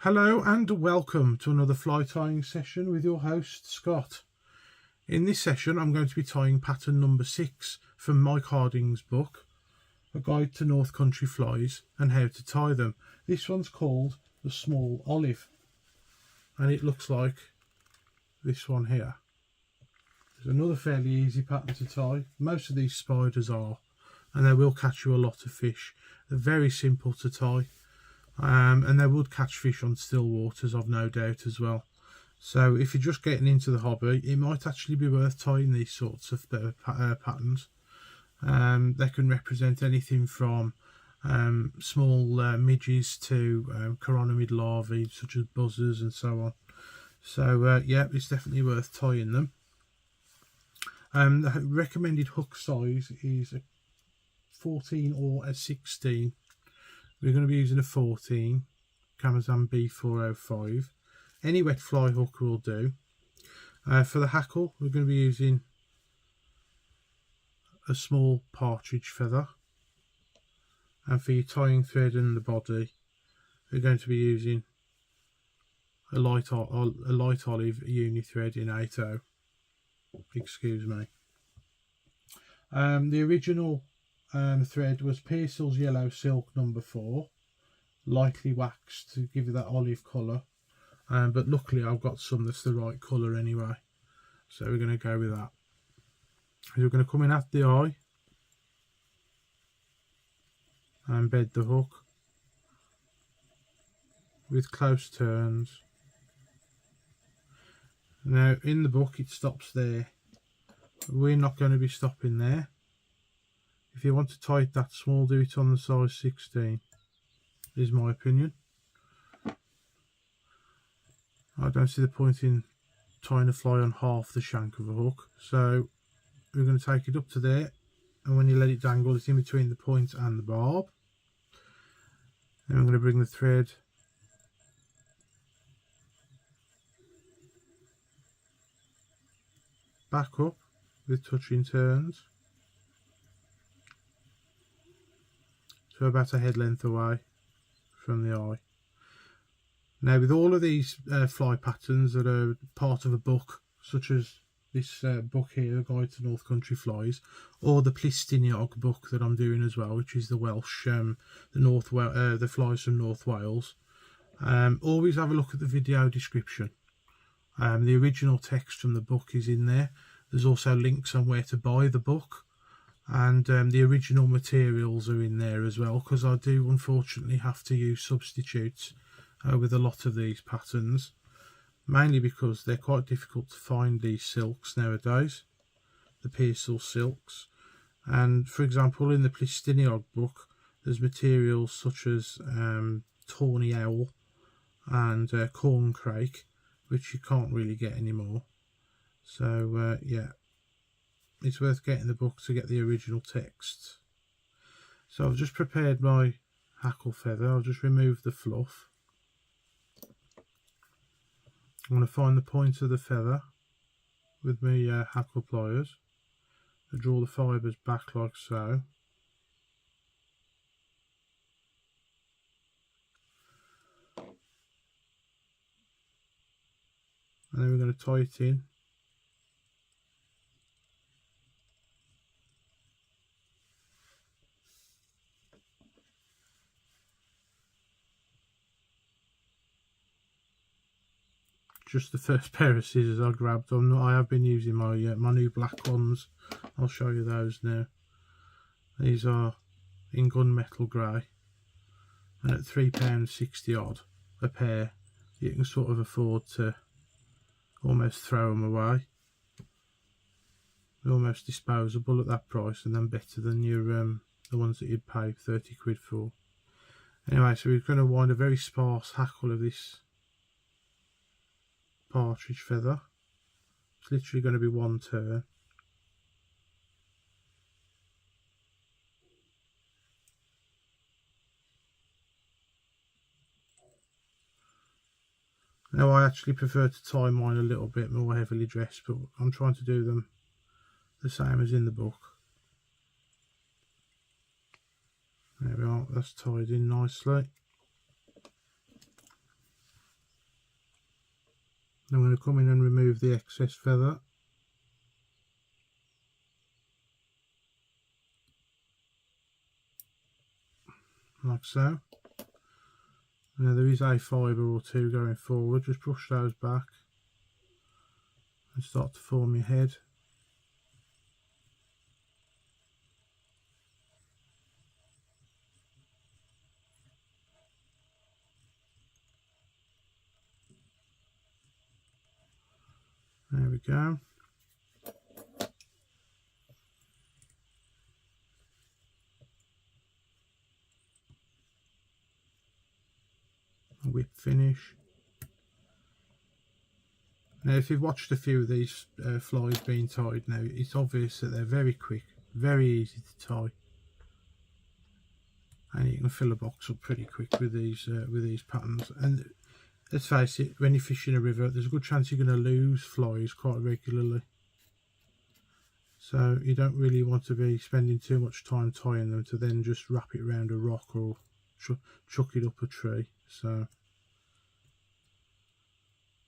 Hello and welcome to another fly tying session with your host Scott. In this session I'm going to be tying pattern number 6 from Mike Harding's book, A Guide to North Country Flies and How to Tie Them. This one's called the Small Olive and it looks like this one here. There's another fairly easy pattern to tie. Most of these spiders are, and they will catch you a lot of fish. They're very simple to tie. And they would catch fish on still waters, I've no doubt as well. So if you're just getting into the hobby, it might actually be worth tying these sorts of patterns. They can represent anything from small midges to chironomid larvae such as buzzers and so on. So yeah, it's definitely worth tying them. The recommended hook size is a 14 or a 16. We're going to be using a 14 Camazam B405. Any wet fly hook will do. For the hackle, we're going to be using a small partridge feather. And for your tying thread and the body, we're going to be using a light olive Uni-Thread in 8/0. Excuse me. The original thread was Pearsall's yellow silk number 4, lightly waxed to give you that olive colour, but luckily I've got some that's the right colour anyway, so we're going to go with that. We're going to come in at the eye and bed the hook with close turns. Now in the book it stops there, we're not going to be stopping there. If you want to tie it that small, do it on the size 16, is my opinion. I don't see the point in tying a fly on half the shank of a hook. So we're going to take it up to there, and when you let it dangle, it's in between the point and the barb. Then I'm going to bring the thread back up with touching turns. So about a head length away from the eye. Now with all of these fly patterns that are part of a book, such as this book here, A Guide to North Country Flies, or the Plistiniog book that I'm doing as well, which is the Welsh, the flies from North Wales, always have a look at the video description. The original text from the book is in there. There's also links on where to buy the book. And the original materials are in there as well, because I do unfortunately have to use substitutes with a lot of these patterns, mainly because they're quite difficult to find, these silks nowadays, the Pearsall silks. And for example, in the Plistiniog book there's materials such as tawny owl and corncrake, which you can't really get anymore. So yeah, it's worth getting the book to get the original text. So I've just prepared my hackle feather. I'll just remove the fluff. I'm going to find the point of the feather with my hackle pliers. I draw the fibres back like so. And then we're going to tie it in. Just the first pair of scissors I grabbed. I have been using my my new black ones. I'll show you those now. These are in gunmetal grey, and at £3.60 odd a pair, you can sort of afford to almost throw them away. They're almost disposable at that price, and then better than your the ones that you'd pay 30 quid for. Anyway, so we're going to wind a very sparse hackle of this partridge feather. It's literally going to be one turn. Now I actually prefer to tie mine a little bit more heavily dressed, but I'm trying to do them the same as in the book. There we are, that's tied in nicely. I'm going to come in and remove the excess feather. Like so. Now there is a fibre or two going forward, just brush those back and start to form your head. There we go. A whip finish. Now if you've watched a few of these flies being tied now, it's obvious that they're very quick, very easy to tie. And you can fill a box up pretty quick with these patterns. And let's face it, when you fish in a river, there's a good chance you're going to lose flies quite regularly. So you don't really want to be spending too much time tying them to then just wrap it around a rock or chuck it up a tree. So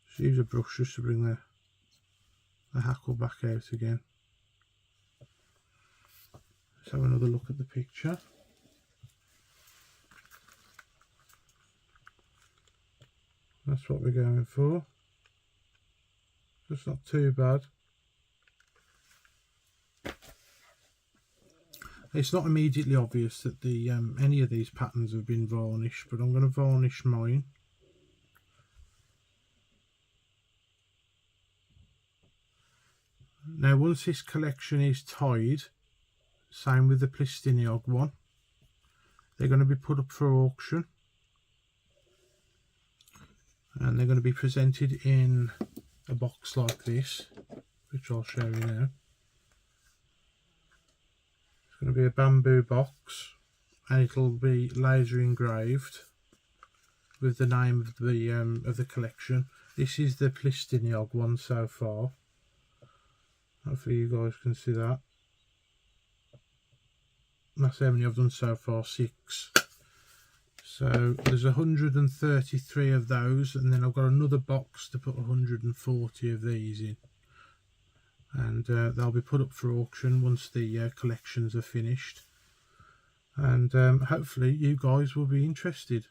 just use a brush just to bring the hackle back out again. Let's have another look at the picture. That's what we're going for. Just not too bad. It's not immediately obvious that the any of these patterns have been varnished, but I'm going to varnish mine. Now once this collection is tied, same with the Plistiniog one, they're going to be put up for auction. And they're going to be presented in a box like this, which I'll show you now. It's going to be a bamboo box, and it'll be laser engraved with the name of the collection. This is the Plistiniog one so far. Hopefully you guys can see that. That's how many I've done so far, 6. So there's 133 of those, and then I've got another box to put 140 of these in, and they'll be put up for auction once the collections are finished, and hopefully you guys will be interested.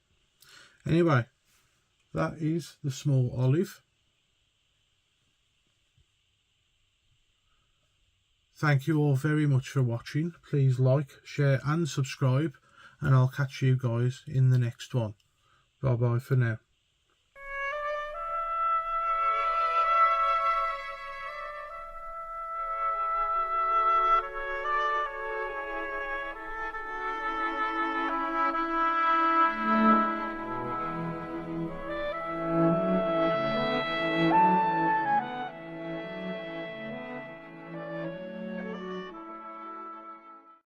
Anyway, that is the small olive. Thank you all very much for watching. Please like, share and subscribe, and I'll catch you guys in the next one. Bye bye for now.